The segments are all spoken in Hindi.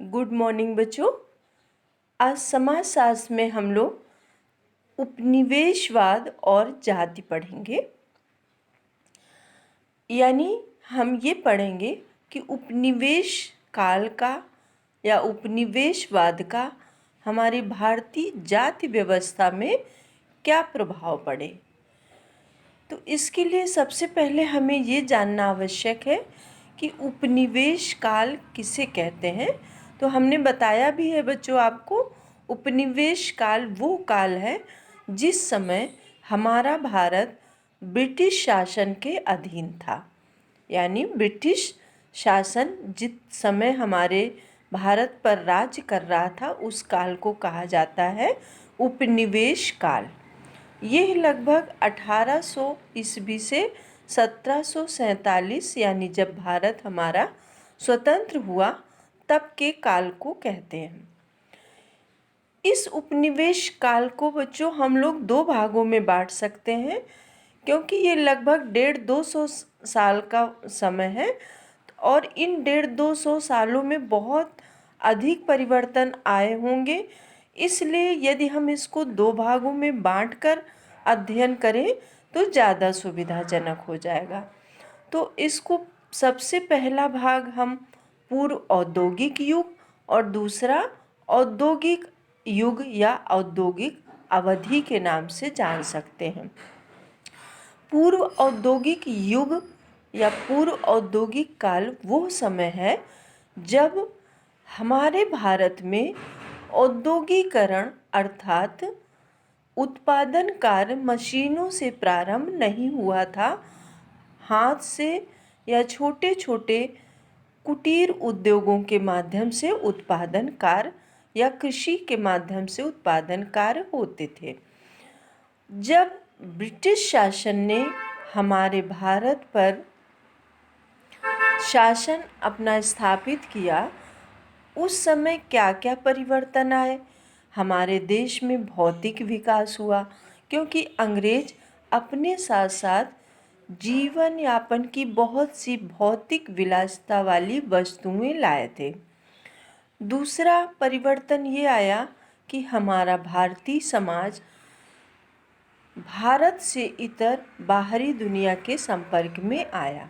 गुड मॉर्निंग बच्चों। आज समाजशास्त्र में हम लोग उपनिवेशवाद और जाति पढ़ेंगे। यानी हम ये पढ़ेंगे कि उपनिवेश काल का या उपनिवेशवाद का हमारी भारतीय जाति व्यवस्था में क्या प्रभाव पड़े। तो इसके लिए सबसे पहले हमें ये जानना आवश्यक है कि उपनिवेश काल किसे कहते हैं। तो हमने बताया भी है बच्चों आपको, उपनिवेश काल वो काल है जिस समय हमारा भारत ब्रिटिश शासन के अधीन था। यानी ब्रिटिश शासन जिस समय हमारे भारत पर राज्य कर रहा था उस काल को कहा जाता है उपनिवेश काल। यह लगभग 1800 ईस्वी से 1747 यानी जब भारत हमारा स्वतंत्र हुआ तब के काल को कहते हैं। इस उपनिवेश काल को बच्चों हम लोग दो भागों में बांट सकते हैं, क्योंकि ये लगभग 150-200 साल का समय है और इन 150-200 सालों में बहुत अधिक परिवर्तन आए होंगे। इसलिए यदि हम इसको दो भागों में बांटकर अध्ययन करें तो ज़्यादा सुविधाजनक हो जाएगा। तो इसको सबसे पहला भाग हम पूर्व औद्योगिक युग और दूसरा औद्योगिक युग या औद्योगिक अवधि के नाम से जान सकते हैं। पूर्व औद्योगिक युग या पूर्व औद्योगिक काल वो समय है जब हमारे भारत में औद्योगिकरण अर्थात उत्पादन कार्य मशीनों से प्रारंभ नहीं हुआ था। हाथ से या छोटे छोटे कुटीर उद्योगों के माध्यम से उत्पादन कार्य या कृषि के माध्यम से उत्पादन कार्य होते थे। जब ब्रिटिश शासन ने हमारे भारत पर शासन अपना स्थापित किया उस समय क्या क्या परिवर्तन आए। हमारे देश में भौतिक विकास हुआ, क्योंकि अंग्रेज अपने साथ साथ जीवन यापन की बहुत सी भौतिक विलासिता वाली वस्तुएं लाए थे। दूसरा परिवर्तन ये आया कि हमारा भारतीय समाज भारत से इतर बाहरी दुनिया के संपर्क में आया।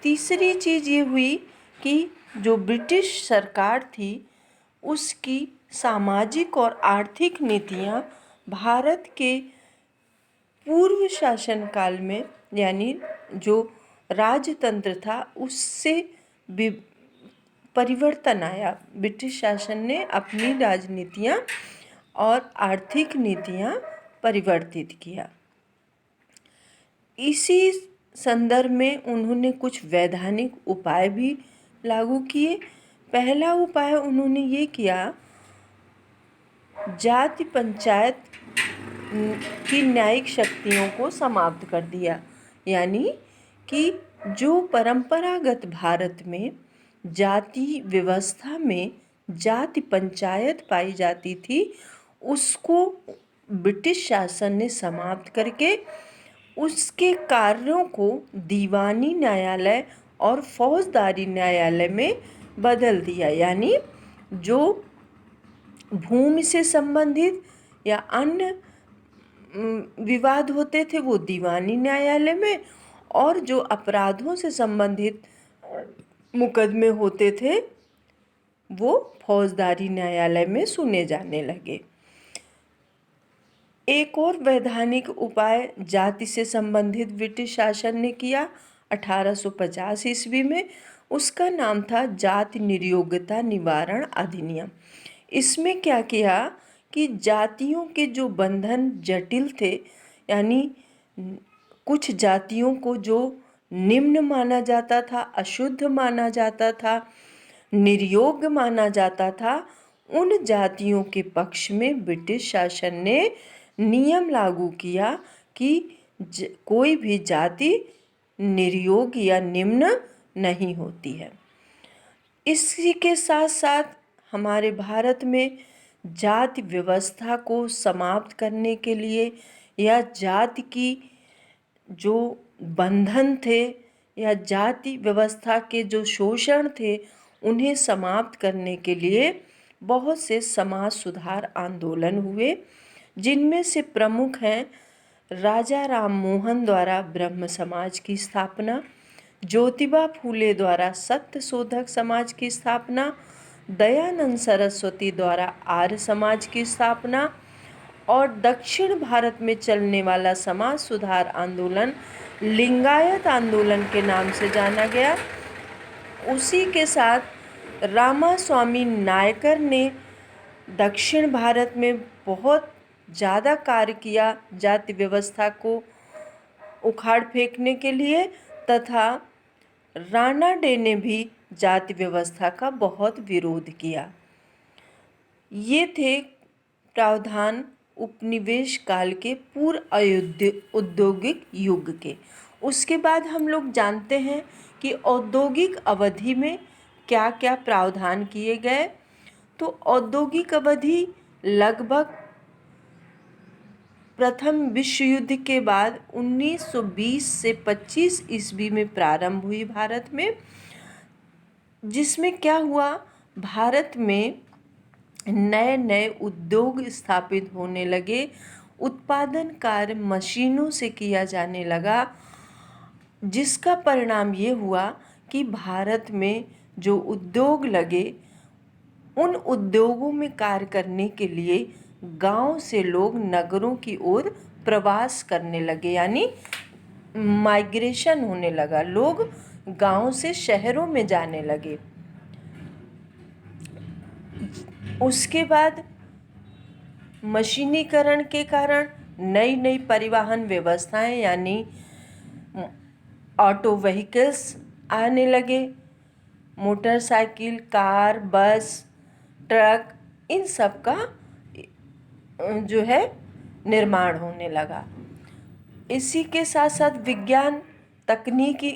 तीसरी चीज़ ये हुई कि जो ब्रिटिश सरकार थी उसकी सामाजिक और आर्थिक नीतियाँ भारत के पूर्व शासन काल में यानी जो राजतंत्र था उससे परिवर्तन आया। ब्रिटिश शासन ने अपनी राजनीतियाँ और आर्थिक नीतियाँ परिवर्तित किया। इसी संदर्भ में उन्होंने कुछ वैधानिक उपाय भी लागू किए। पहला उपाय उन्होंने ये किया, जाति पंचायत की न्यायिक शक्तियों को समाप्त कर दिया। यानी कि जो परंपरागत भारत में जाति व्यवस्था में जाति पंचायत पाई जाती थी उसको ब्रिटिश शासन ने समाप्त करके उसके कार्यों को दीवानी न्यायालय और फौजदारी न्यायालय में बदल दिया। यानी जो भूमि से संबंधित या अन्य विवाद होते थे वो दीवानी न्यायालय में, और जो अपराधों से संबंधित मुकदमे होते थे वो फौजदारी न्यायालय में सुने जाने लगे। एक और वैधानिक उपाय जाति से संबंधित ब्रिटिश शासन ने किया 1850 ईस्वी में। उसका नाम था जाति निर्योग्यता निवारण अधिनियम। इसमें क्या किया कि जातियों के जो बंधन जटिल थे, यानी कुछ जातियों को जो निम्न माना जाता था, अशुद्ध माना जाता था, निर्योग्य माना जाता था, उन जातियों के पक्ष में ब्रिटिश शासन ने नियम लागू किया कि कोई भी जाति निर्योग्य या निम्न नहीं होती है। इसी के साथ साथ हमारे भारत में जाति व्यवस्था को समाप्त करने के लिए या जाति की जो बंधन थे या जाति व्यवस्था के जो शोषण थे उन्हें समाप्त करने के लिए बहुत से समाज सुधार आंदोलन हुए, जिनमें से प्रमुख हैं राजा राम मोहन द्वारा ब्रह्म समाज की स्थापना, ज्योतिबा फूले द्वारा सत्य शोधक समाज की स्थापना, दयानंद सरस्वती द्वारा आर्य समाज की स्थापना और दक्षिण भारत में चलने वाला समाज सुधार आंदोलन लिंगायत आंदोलन के नाम से जाना गया। उसी के साथ रामास्वामी नायकर ने दक्षिण भारत में बहुत ज़्यादा कार्य किया जाति व्यवस्था को उखाड़ फेंकने के लिए, तथा राणा डे ने भी जाति व्यवस्था का बहुत विरोध किया। ये थे प्रावधान उपनिवेश काल के पूर्व औद्योगिक युग के। उसके बाद हम लोग जानते हैं कि औद्योगिक अवधि में क्या क्या प्रावधान किए गए। तो औद्योगिक अवधि लगभग प्रथम विश्व युद्ध के बाद 1920 से 25 ईस्वी में प्रारंभ हुई भारत में, जिसमें क्या हुआ, भारत में नए नए उद्योग स्थापित होने लगे, उत्पादन कार्य मशीनों से किया जाने लगा, जिसका परिणाम ये हुआ कि भारत में जो उद्योग लगे, उन उद्योगों में कार्य करने के लिए गांव से लोग नगरों की ओर प्रवास करने लगे, यानी माइग्रेशन होने लगा, लोग गांव से शहरों में जाने लगे। उसके बाद मशीनीकरण के कारण नई नई परिवहन व्यवस्थाएं यानी ऑटो व्हीकल्स आने लगे, मोटरसाइकिल, कार, बस, ट्रक, इन सब का जो है निर्माण होने लगा। इसी के साथ साथ विज्ञान तकनीकी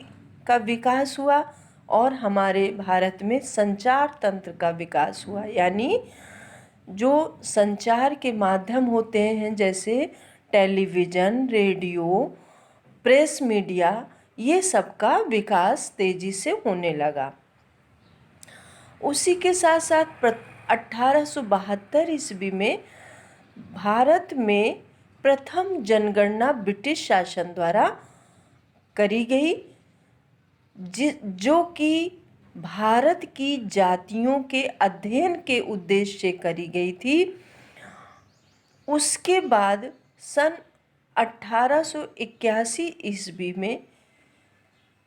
का विकास हुआ और हमारे भारत में संचार तंत्र का विकास हुआ, यानी जो संचार के माध्यम होते हैं जैसे टेलीविज़न, रेडियो, प्रेस मीडिया, ये सब का विकास तेज़ी से होने लगा। उसी के साथ साथ 1872 ईस्वी में भारत में प्रथम जनगणना ब्रिटिश शासन द्वारा करी गई, जो कि भारत की जातियों के अध्ययन के उद्देश्य से करी गई थी। उसके बाद सन 1881 ईस्वी में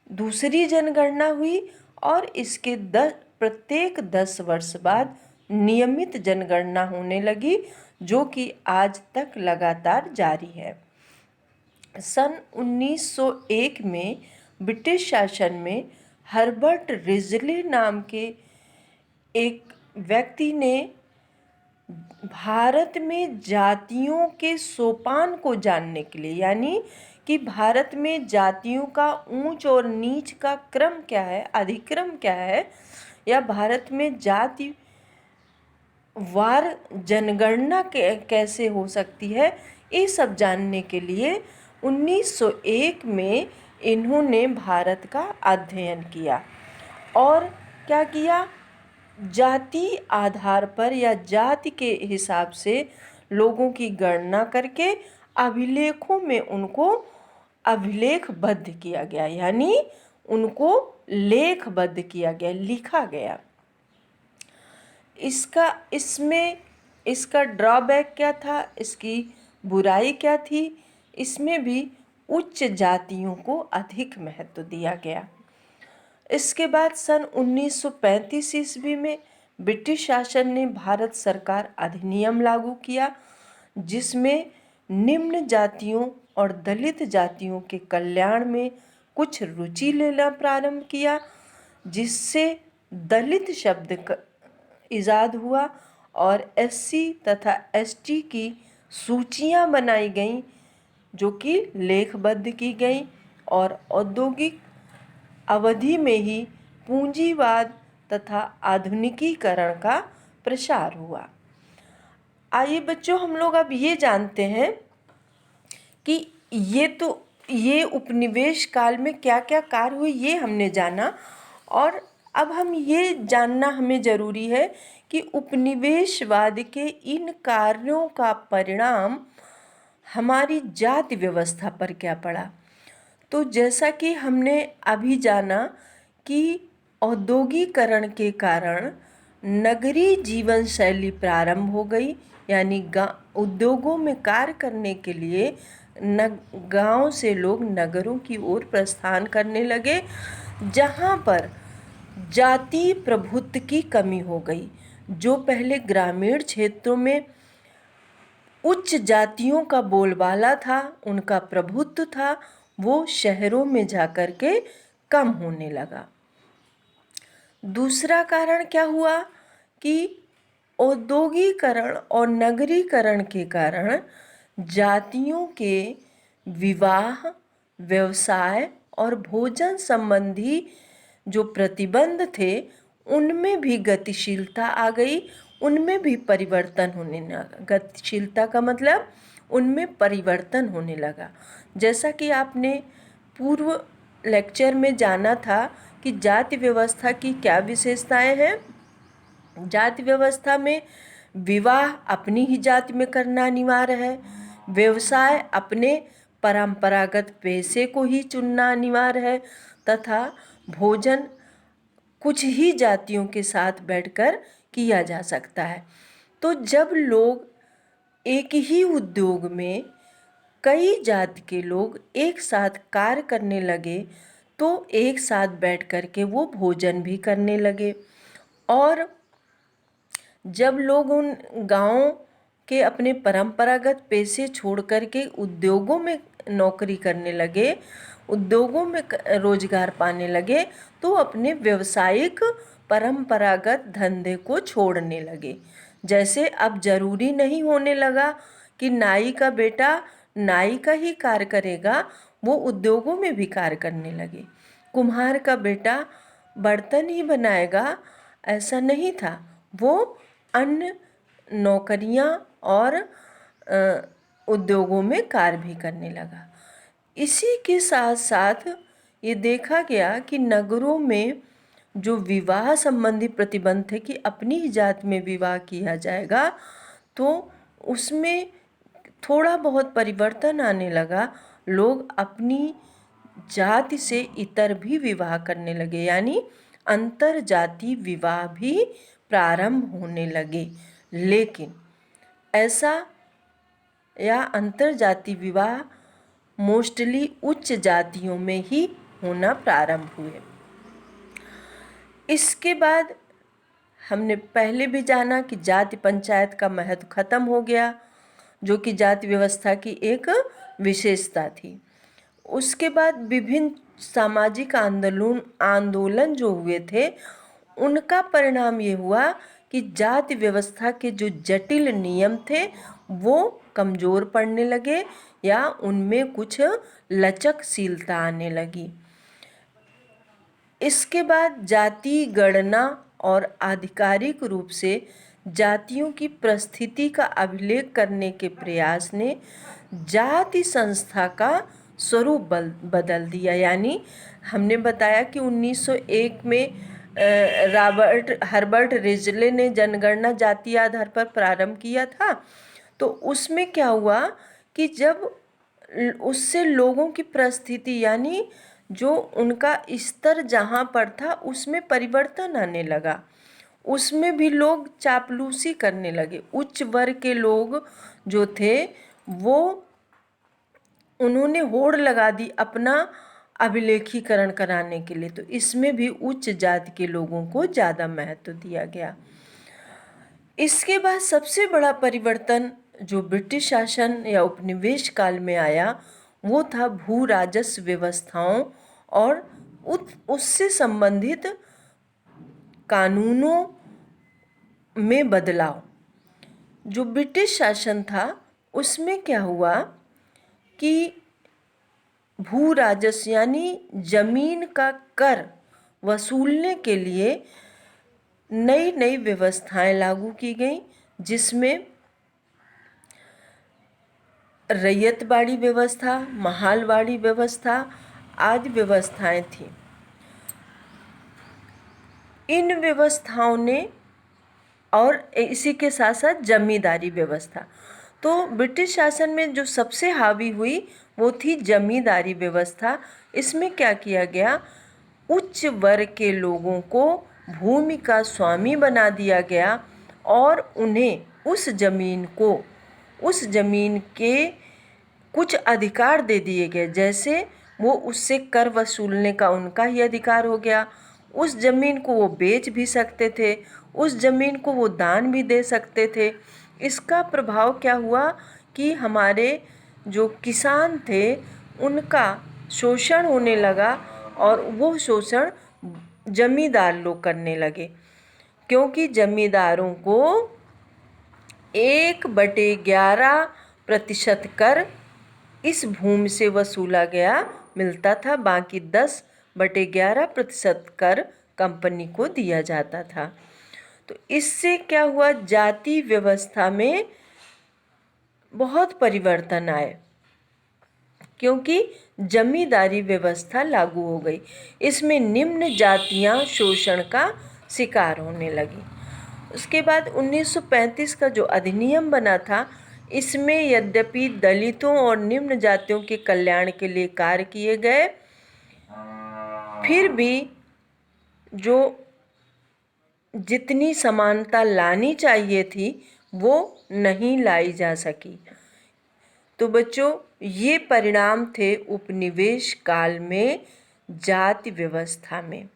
दूसरी जनगणना हुई और इसके प्रत्येक 10 वर्ष बाद नियमित जनगणना होने लगी, जो कि आज तक लगातार जारी है। सन 1901 में ब्रिटिश शासन में हर्बर्ट रिजले नाम के एक व्यक्ति ने भारत में जातियों के सोपान को जानने के लिए, यानी कि भारत में जातियों का ऊंच और नीच का क्रम क्या है, अधिक्रम क्या है, या भारत में जाति वार जनगणना कैसे हो सकती है, ये सब जानने के लिए 1901 में इन्होंने भारत का अध्ययन किया और क्या किया, जाति आधार पर या जाति के हिसाब से लोगों की गणना करके अभिलेखों में उनको अभिलेखबद्ध किया गया, यानी उनको लेखबद्ध किया गया, लिखा गया। इसका ड्रॉबैक क्या था, इसकी बुराई क्या थी, इसमें भी उच्च जातियों को अधिक महत्व दिया गया। इसके बाद सन 1935 ईस्वी में ब्रिटिश शासन ने भारत सरकार अधिनियम लागू किया, जिसमें निम्न जातियों और दलित जातियों के कल्याण में कुछ रुचि लेना प्रारंभ किया, जिससे दलित शब्द इजाद हुआ और एससी तथा एसटी की सूचियां बनाई गईं, जो कि लेखबद्ध की गई और औद्योगिक अवधि में ही पूंजीवाद तथा आधुनिकीकरण का प्रसार हुआ। आइए बच्चों, हम लोग अब ये जानते हैं कि ये उपनिवेश काल में क्या क्या कार्य हुए, ये हमने जाना। और अब हम ये जानना हमें ज़रूरी है कि उपनिवेशवाद के इन कार्यों का परिणाम हमारी जाति व्यवस्था पर क्या पड़ा। तो जैसा कि हमने अभी जाना कि औद्योगिकरण के कारण नगरीय जीवन शैली प्रारंभ हो गई, यानी उद्योगों में कार्य करने के लिए गांव से लोग नगरों की ओर प्रस्थान करने लगे, जहां पर जाति प्रभुत्व की कमी हो गई। जो पहले ग्रामीण क्षेत्रों में उच्च जातियों का बोलबाला था, उनका प्रभुत्व था, वो शहरों में जाकर के कम होने लगा। दूसरा कारण क्या हुआ कि औद्योगिकरण और नगरीकरण के कारण जातियों के विवाह, व्यवसाय और भोजन संबंधी जो प्रतिबंध थे उनमें भी गतिशीलता आ गई, उनमें भी परिवर्तन होने लगा। गतिशीलता का मतलब उनमें परिवर्तन होने लगा। जैसा कि आपने पूर्व लेक्चर में जाना था कि जाति व्यवस्था की क्या विशेषताएं हैं। जाति व्यवस्था में विवाह अपनी ही जाति में करना अनिवार्य है, व्यवसाय अपने परंपरागत पेशे को ही चुनना अनिवार्य है, तथा भोजन कुछ ही जातियों के साथ बैठकर किया जा सकता है। तो जब लोग एक ही उद्योग में कई जाति के लोग एक साथ कार्य करने लगे तो एक साथ बैठ कर के वो भोजन भी करने लगे। और जब लोग उन गाँव के अपने परंपरागत पेशे छोड़ कर के उद्योगों में नौकरी करने लगे, उद्योगों में रोजगार पाने लगे, तो अपने व्यवसायिक परंपरागत धंधे को छोड़ने लगे। जैसे अब जरूरी नहीं होने लगा कि नाई का बेटा नाई का ही कार्य करेगा, वो उद्योगों में भी कार्य करने लगे। कुम्हार का बेटा बर्तन ही बनाएगा, ऐसा नहीं था, वो अन्य नौकरियां और उद्योगों में कार्य भी करने लगा। इसी के साथ साथ ये देखा गया कि नगरों में जो विवाह संबंधी प्रतिबंध थे कि अपनी ही जात में विवाह किया जाएगा, तो उसमें थोड़ा बहुत परिवर्तन आने लगा। लोग अपनी जाति से इतर भी विवाह करने लगे, यानी अंतर जाति विवाह भी प्रारंभ होने लगे। लेकिन ऐसा या अंतर जाति विवाह मोस्टली उच्च जातियों में ही होना प्रारंभ हुए। इसके बाद हमने पहले भी जाना कि जाति पंचायत का महत्व खत्म हो गया, जो कि जाति व्यवस्था की एक विशेषता थी। उसके बाद विभिन्न सामाजिक आंदोलन जो हुए थे, उनका परिणाम ये हुआ कि जाति व्यवस्था के जो जटिल नियम थे वो कमज़ोर पड़ने लगे या उनमें कुछ लचकशीलता आने लगी। इसके बाद जाति गणना और आधिकारिक रूप से जातियों की परिस्थिति का अभिलेख करने के प्रयास ने जाति संस्था का स्वरूप बदल दिया। यानी हमने बताया कि 1901 में हर्बर्ट रिजले ने जनगणना जाति आधार पर प्रारंभ किया था। तो उसमें क्या हुआ कि जब उससे लोगों की परिस्थिति यानी जो उनका स्तर जहाँ पर था उसमें परिवर्तन आने लगा। उसमें भी लोग चापलूसी करने लगे। उच्च वर्ग के लोग जो थे वो उन्होंने होड़ लगा दी अपना अभिलेखीकरण कराने के लिए, तो इसमें भी उच्च जाति के लोगों को ज़्यादा महत्व दिया गया। इसके बाद सबसे बड़ा परिवर्तन जो ब्रिटिश शासन या उपनिवेश काल में आया वो था भू राजस्व व्यवस्थाओं और उससे संबंधित कानूनों में बदलाव। जो ब्रिटिश शासन था उसमें क्या हुआ कि भू राजस्व यानी जमीन का कर वसूलने के लिए नई नई व्यवस्थाएं लागू की गई, जिसमें रैयतवाड़ी व्यवस्था, महालवाड़ी व्यवस्था आदि व्यवस्थाएं थीं। इन व्यवस्थाओं ने, और इसी के साथ साथ जमींदारी व्यवस्था, तो ब्रिटिश शासन में जो सबसे हावी हुई वो थी जमींदारी व्यवस्था। इसमें क्या किया गया, उच्च वर्ग के लोगों को भूमि का स्वामी बना दिया गया और उन्हें उस ज़मीन के कुछ अधिकार दे दिए गए। जैसे वो उससे कर वसूलने का उनका ही अधिकार हो गया, उस ज़मीन को वो बेच भी सकते थे, उस ज़मीन को वो दान भी दे सकते थे। इसका प्रभाव क्या हुआ कि हमारे जो किसान थे उनका शोषण होने लगा, और वो शोषण जमींदार लोग करने लगे, क्योंकि जमींदारों को 1/11% कर इस भूमि से वसूला गया मिलता था, बाकी 10/11% कर कंपनी को दिया जाता था। तो इससे क्या हुआ, जाति व्यवस्था में बहुत परिवर्तन आए, क्योंकि जमींदारी व्यवस्था लागू हो गई। इसमें निम्न जातियां शोषण का शिकार होने लगी। उसके बाद 1935 का जो अधिनियम बना था, इसमें यद्यपि दलितों और निम्न जातियों के कल्याण के लिए कार्य किए गए, फिर भी जो जितनी समानता लानी चाहिए थी वो नहीं लाई जा सकी। तो बच्चों, ये परिणाम थे उपनिवेश काल में जाति व्यवस्था में।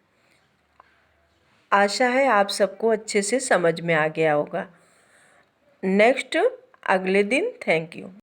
आशा है आप सबको अच्छे से समझ में आ गया होगा। नेक्स्ट अगले दिन। Thank you.